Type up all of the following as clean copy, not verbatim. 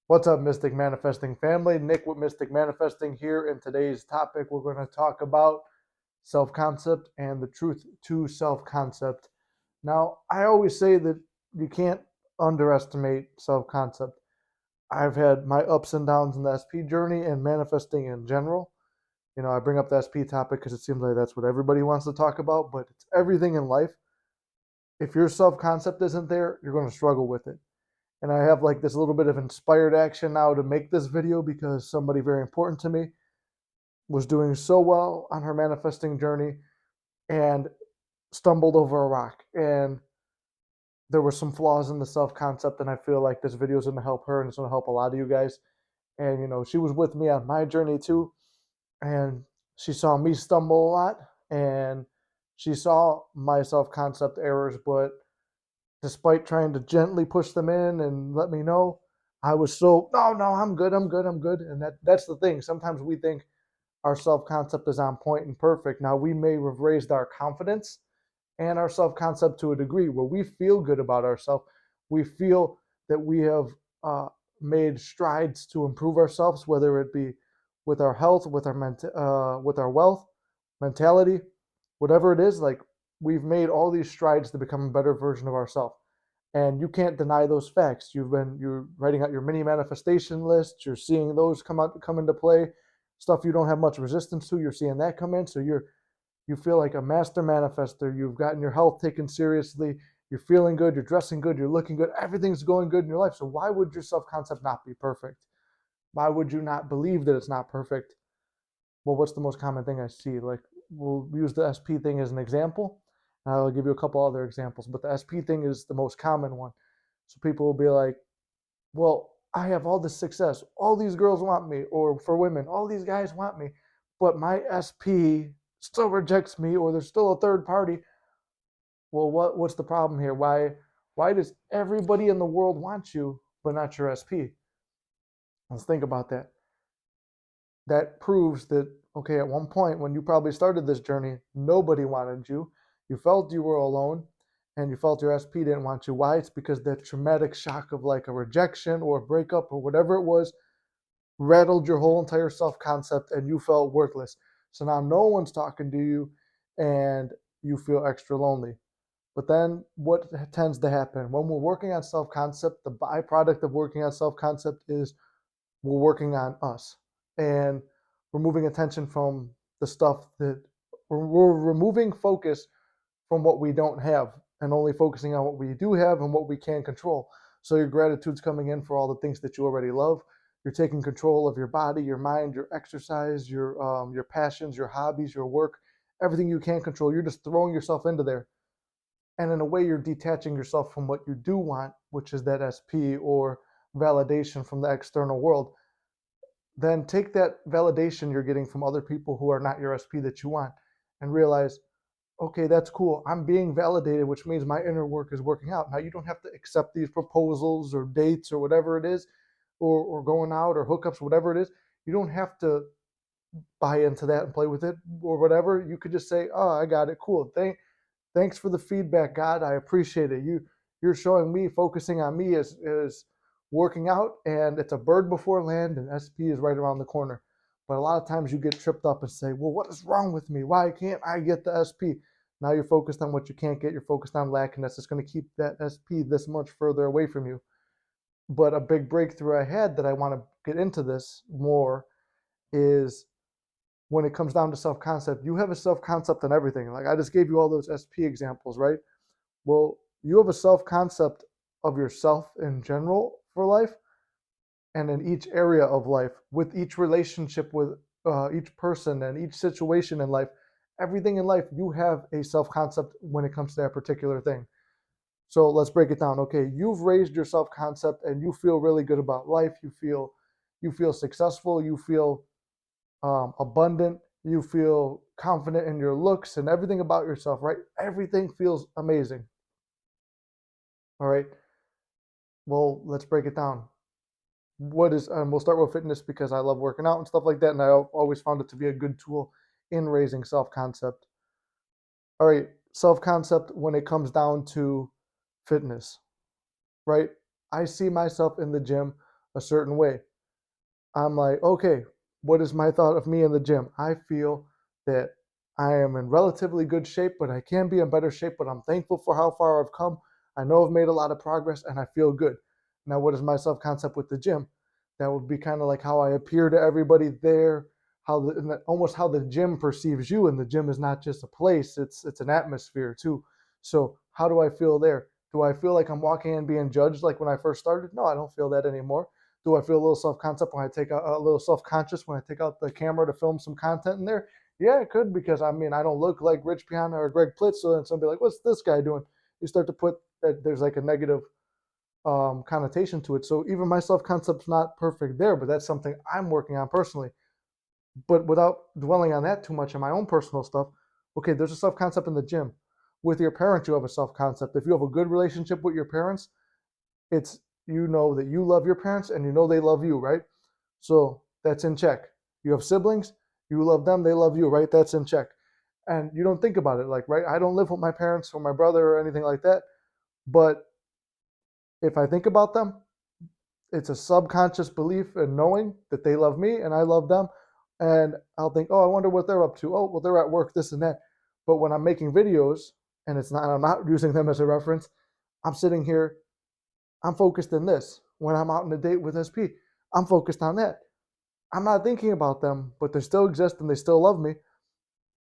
What's up, Mystic Manifesting family? Nick with Mystic Manifesting here. In today's topic, we're going to talk about self concept and the truth to self concept. Now, I always say that you can't underestimate self concept. I've had my ups and downs in the SP journey and manifesting in general. I bring up the SP topic because it seems like that's what everybody wants to talk about, but it's everything in life. If your self concept isn't there, you're going to struggle with it. And I have like this little bit of inspired action now to make this video because somebody very important to me was doing so well on her manifesting journey and stumbled over a rock. And there were some flaws in the self concept. And I feel like this video is going to help her and it's going to help a lot of you guys. And, she was with me on my journey too. And she saw me stumble a lot and she saw my self concept errors. But despite trying to gently push them in and let me know, I was so, no, I'm good, I'm good, I'm good. And that's the thing. Sometimes we think our self concept is on point and perfect. Now, we may have raised our confidence and our self concept to a degree where we feel good about ourselves. We feel that we have made strides to improve ourselves, whether it be with our health, with our wealth, mentality, whatever it is. Like, we've made all these strides to become a better version of ourselves, and you can't deny those facts. You're writing out your mini manifestation list. You're seeing those come into play. Stuff you don't have much resistance to, you're seeing that come in. So you feel like a master manifester. You've gotten your health taken seriously. You're feeling good. You're dressing good. You're looking good. Everything's going good in your life. So why would your self concept not be perfect? Why would you not believe that it's not perfect? Well, what's the most common thing I see? Like, we'll use the SP thing as an example. I'll give you a couple other examples, but the SP thing is the most common one. So people will be like, well, I have all this success. All these girls want me, or for women, all these guys want me, but my SP still rejects me, or there's still a third party. Well, what's the problem here? Why does everybody in the world want you, but not your SP? Let's think about that. That proves that, okay, at one point when you probably started this journey, nobody wanted you. You felt you were alone and you felt your SP didn't want you. Why? It's because that traumatic shock of like a rejection or a breakup or whatever it was rattled your whole entire self concept and you felt worthless. So now no one's talking to you and you feel extra lonely. But then what tends to happen when we're working on self concept, the byproduct of working on self concept is we're working on us and we're moving attention from the stuff that we're removing focus from what we don't have and only focusing on what we do have and what we can control. So your gratitude's coming in for all the things that you already love. You're taking control of your body, your mind, your exercise, your passions, your hobbies, your work, everything you can control. You're just throwing yourself into there, and in a way, you're detaching yourself from what you do want, which is that SP or validation from the external world. Then take that validation you're getting from other people who are not your SP that you want and realize, okay, that's cool. I'm being validated, which means my inner work is working out. Now, you don't have to accept these proposals or dates or whatever it is, or going out or hookups, whatever it is. You don't have to buy into that and play with it or whatever. You could just say, oh, I got it. Cool. Thanks for the feedback, God. I appreciate it. You're showing me, focusing on me is working out, and it's a bird before land, and SP is right around the corner. But a lot of times you get tripped up and say, well, what is wrong with me? Why can't I get the SP? Now you're focused on what you can't get. You're focused on lack, and that's just going to keep that SP this much further away from you. But a big breakthrough I had that I want to get into this more is when it comes down to self concept. You have a self concept on everything. Like I just gave you all those SP examples, right? Well, you have a self concept of yourself in general for life and in each area of life, with each relationship with each person and each situation in life. Everything in life, you have a self concept when it comes to that particular thing. So let's break it down. Okay, you've raised your self concept and you feel really good about life. You feel successful. You feel abundant. You feel confident in your looks and everything about yourself, right? Everything feels amazing. All right. Well, let's break it down. We'll start with fitness because I love working out and stuff like that. And I always found it to be a good tool in raising self concept. All right. Self concept when it comes down to fitness, right? I see myself in the gym a certain way. I'm like, okay, what is my thought of me in the gym? I feel that I am in relatively good shape, but I can be in better shape. But I'm thankful for how far I've come. I know I've made a lot of progress and I feel good. Now, what is my self concept with the gym? That would be kind of like how I appear to everybody there, almost how the gym perceives you. And the gym is not just a place; it's an atmosphere too. So, how do I feel there? Do I feel like I'm walking and being judged like when I first started? No, I don't feel that anymore. Do I feel a little self-concept when I take a little self-conscious when I take out the camera to film some content in there? Yeah, it could, because I mean I don't look like Rich Piana or Greg Plitz, so then somebody like, what's this guy doing? You start to put that there's like a negative connotation to it. So even my self-concept's not perfect there, but that's something I'm working on personally. But without dwelling on that too much on my own personal stuff, okay, there's a self-concept in the gym. With your parents, you have a self-concept. If you have a good relationship with your parents, it's, you know that you love your parents and you know they love you, right? So that's in check. You have siblings, you love them, they love you, right? That's in check. And you don't think about it like, right? I don't live with my parents or my brother or anything like that. But if I think about them, it's a subconscious belief and knowing that they love me and I love them. And I'll think, oh, I wonder what they're up to. Oh, well, they're at work, this and that. But when I'm making videos and I'm not using them as a reference, I'm sitting here, I'm focused in this. When I'm out on a date with SP, I'm focused on that. I'm not thinking about them, but they still exist and they still love me.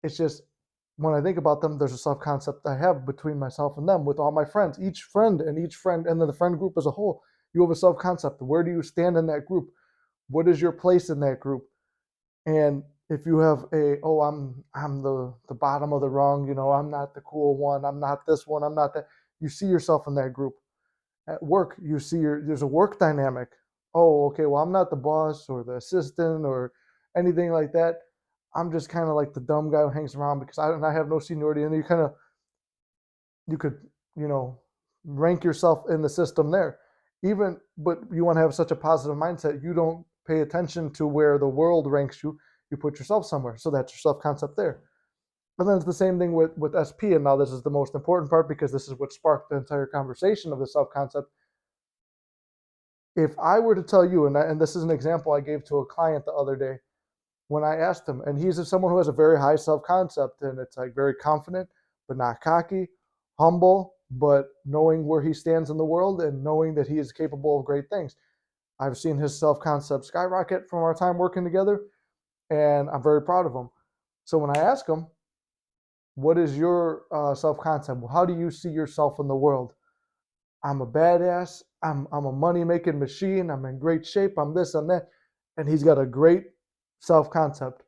It's just when I think about them, there's a self concept I have between myself and them with all my friends. Each friend, and then the friend group as a whole, you have a self concept. Where do you stand in that group? What is your place in that group? And if you have I'm the bottom of the rung, I'm not the cool one, I'm not this one, I'm not that. You see yourself in that group. At work, you see there's a work dynamic. Oh, okay, well, I'm not the boss or the assistant or anything like that. I'm just kind of like the dumb guy who hangs around because I have no seniority. And you could, you know, rank yourself in the system there. But you want to have such a positive mindset. You don't pay attention to where the world ranks you. You put yourself somewhere. So that's your self concept there. And then it's the same thing with SP. And now this is the most important part because this is what sparked the entire conversation of the self concept. If I were to tell you, and this is an example I gave to a client the other day, when I asked him, and he's someone who has a very high self concept, and it's like very confident, but not cocky, humble, but knowing where he stands in the world and knowing that he is capable of great things. I've seen his self concept skyrocket from our time working together, and I'm very proud of him. So when I ask him, what is your self concept? How do you see yourself in the world? I'm a badass. I'm a money making machine. I'm in great shape. I'm this, I'm that. And he's got a great self concept.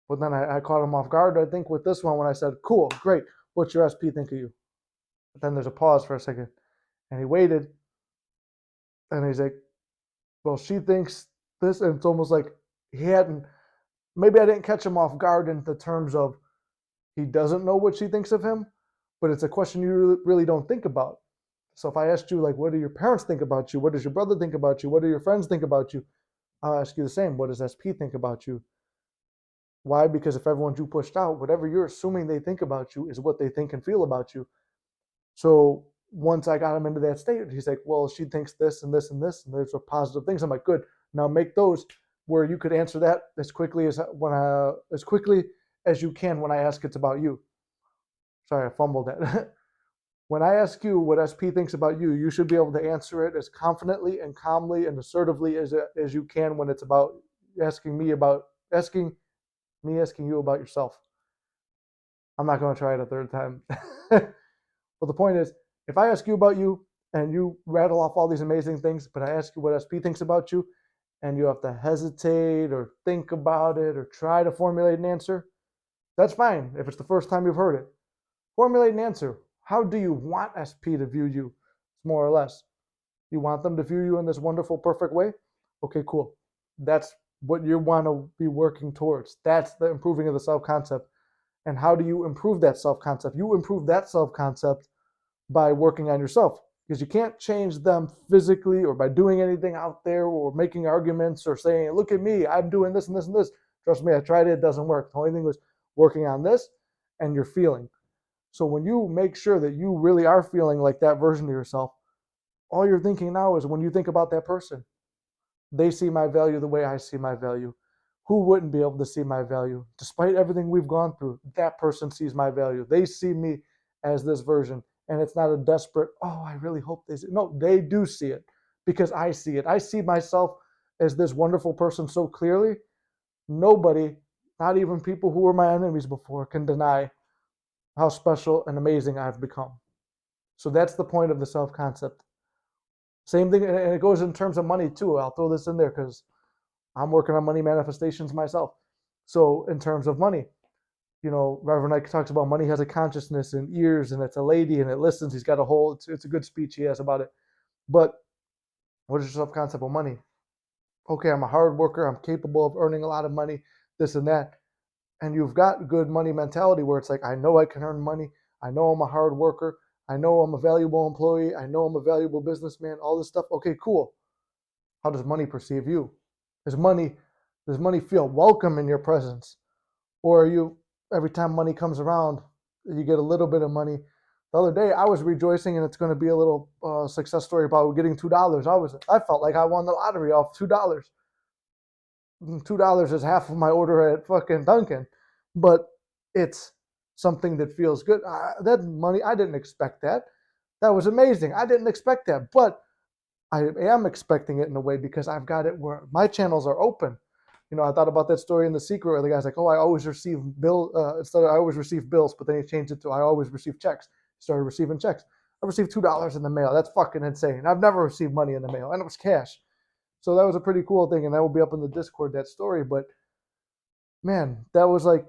But then I caught him off guard, I think, with this one when I said, cool, great. What's your SP think of you? But then there's a pause for a second. And he waited. And he's like, well, she thinks this. And it's almost like he hadn't, maybe I didn't catch him off guard in the terms of he doesn't know what she thinks of him, but it's a question you really don't think about. So if I asked you, like, what do your parents think about you? What does your brother think about you? What do your friends think about you? I'll ask you the same. What does SP think about you? Why? Because if everyone's you pushed out, whatever you're assuming they think about you is what they think and feel about you. So once I got him into that state, he's like, well, she thinks this and this and this, and there's a positive things. I'm like, good. Now make those where you could answer that as quickly as you can when I ask it's about you. Sorry, I fumbled that. When I ask you what SP thinks about you, you should be able to answer it as confidently and calmly and assertively as you can when it's about asking asking you about yourself. I'm not going to try it a third time. But the point is, if I ask you about you and you rattle off all these amazing things, but I ask you what SP thinks about you, and you have to hesitate or think about it or try to formulate an answer, that's fine if it's the first time you've heard it. Formulate an answer. How do you want SP to view you, more or less? You want them to view you in this wonderful, perfect way? Okay, cool. That's what you want to be working towards. That's the improving of the self concept. And how do you improve that self concept? You improve that self concept by working on yourself because you can't change them physically or by doing anything out there or making arguments or saying, look at me, I'm doing this and this and this. Trust me, I tried it, it doesn't work. The only thing was working on this and your feeling. So when you make sure that you really are feeling like that version of yourself, all you're thinking now is when you think about that person. They see my value the way I see my value. Who wouldn't be able to see my value? Despite everything we've gone through, that person sees my value. They see me as this version. And it's not a desperate, oh, I really hope they see it. No, they do see it because I see it. I see myself as this wonderful person so clearly. Nobody, not even people who were my enemies before, can deny how special and amazing I've become. So that's the point of the self concept. Same thing, and it goes in terms of money too. I'll throw this in there because I'm working on money manifestations myself. So in terms of money, Reverend Ike talks about money has a consciousness and ears, and it's a lady, and it listens. He's got a whole. It's a good speech he has about it. But what is your self concept of money? Okay, I'm a hard worker. I'm capable of earning a lot of money. This and that, and you've got good money mentality where it's like, I know I can earn money. I know I'm a hard worker. I know I'm a valuable employee. I know I'm a valuable businessman. All this stuff. Okay, cool. How does money perceive you? Does money feel welcome in your presence? Or are you, every time money comes around, you get a little bit of money? The other day I was rejoicing, and it's going to be a little success story about getting $2. I felt like I won the lottery off $2. $2 is half of my order at fucking Dunkin', but it's something that feels good. That money, I didn't expect that. That was amazing. I didn't expect that, but I am expecting it in a way because I've got it where my channels are open. I thought about that story in The Secret where the guy's like, "Oh, I always receive instead of I always receive bills," but then he changed it to I always receive checks. He started receiving checks. I received $2 in the mail. That's fucking insane. I've never received money in the mail, and it was cash. So that was a pretty cool thing, and that will be up in the Discord, that story. But man, that was like,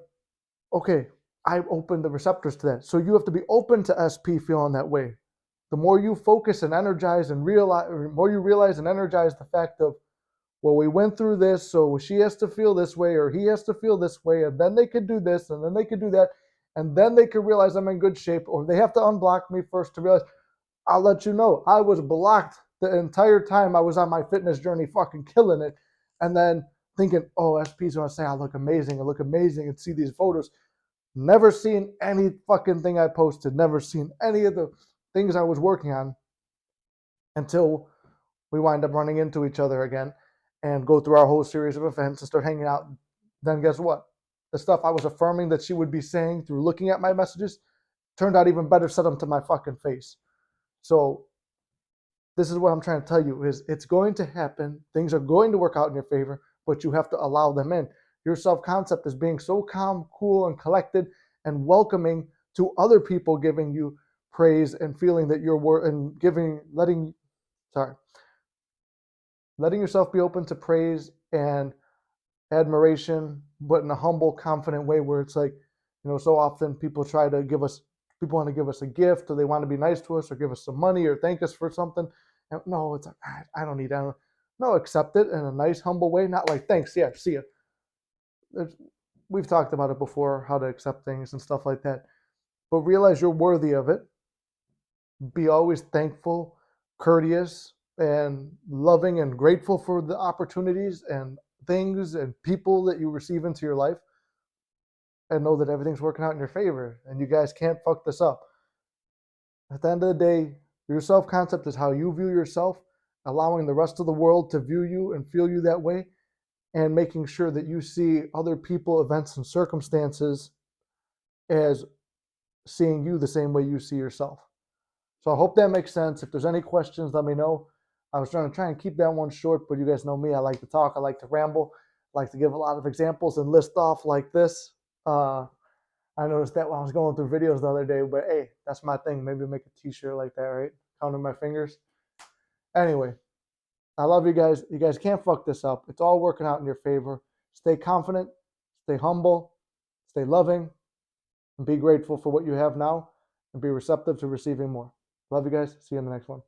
okay, I opened the receptors to that. So you have to be open to SP feeling that way. The more you focus and energize and realize, or the more you realize and energize the fact of, well, we went through this, so she has to feel this way, or he has to feel this way, and then they could do this, and then they could do that, and then they could realize I'm in good shape, or they have to unblock me first to realize. I'll let you know, I was blocked the entire time I was on my fitness journey, fucking killing it, and then thinking, oh, SP's gonna say I look amazing, and see these photos. Never seen any fucking thing I posted, never seen any of the things I was working on until we wind up running into each other again and go through our whole series of events and start hanging out. Then guess what? The stuff I was affirming that she would be saying through looking at my messages turned out even better, said them to my fucking face. So this is what I'm trying to tell you is it's going to happen. Things are going to work out in your favor, but you have to allow them in. Your self-concept is being so calm, cool, and collected and welcoming to other people giving you praise and feeling that you're and letting yourself be open to praise and admiration, but in a humble, confident way where it's like, so often people want to give us a gift, or they want to be nice to us or give us some money or thank us for something. And no, it's like, I don't need that. No, accept it in a nice, humble way. Not like, thanks, yeah, see ya. We've talked about it before, how to accept things and stuff like that. But realize you're worthy of it. Be always thankful, courteous, and loving and grateful for the opportunities and things and people that you receive into your life, and know that everything's working out in your favor, and you guys can't fuck this up. At the end of the day, your self-concept is how you view yourself, allowing the rest of the world to view you and feel you that way, and making sure that you see other people, events, and circumstances as seeing you the same way you see yourself. So I hope that makes sense. If there's any questions, let me know. I was trying and keep that one short, but you guys know me. I like to talk. I like to ramble. I like to give a lot of examples and list off like this. I noticed that when I was going through videos the other day, but hey, that's my thing. Maybe make a t-shirt like that, right? Counting my fingers. Anyway, I love you guys. You guys can't fuck this up. It's all working out in your favor. Stay confident, stay humble, stay loving, and be grateful for what you have now, and be receptive to receiving more. Love you guys. See you in the next one.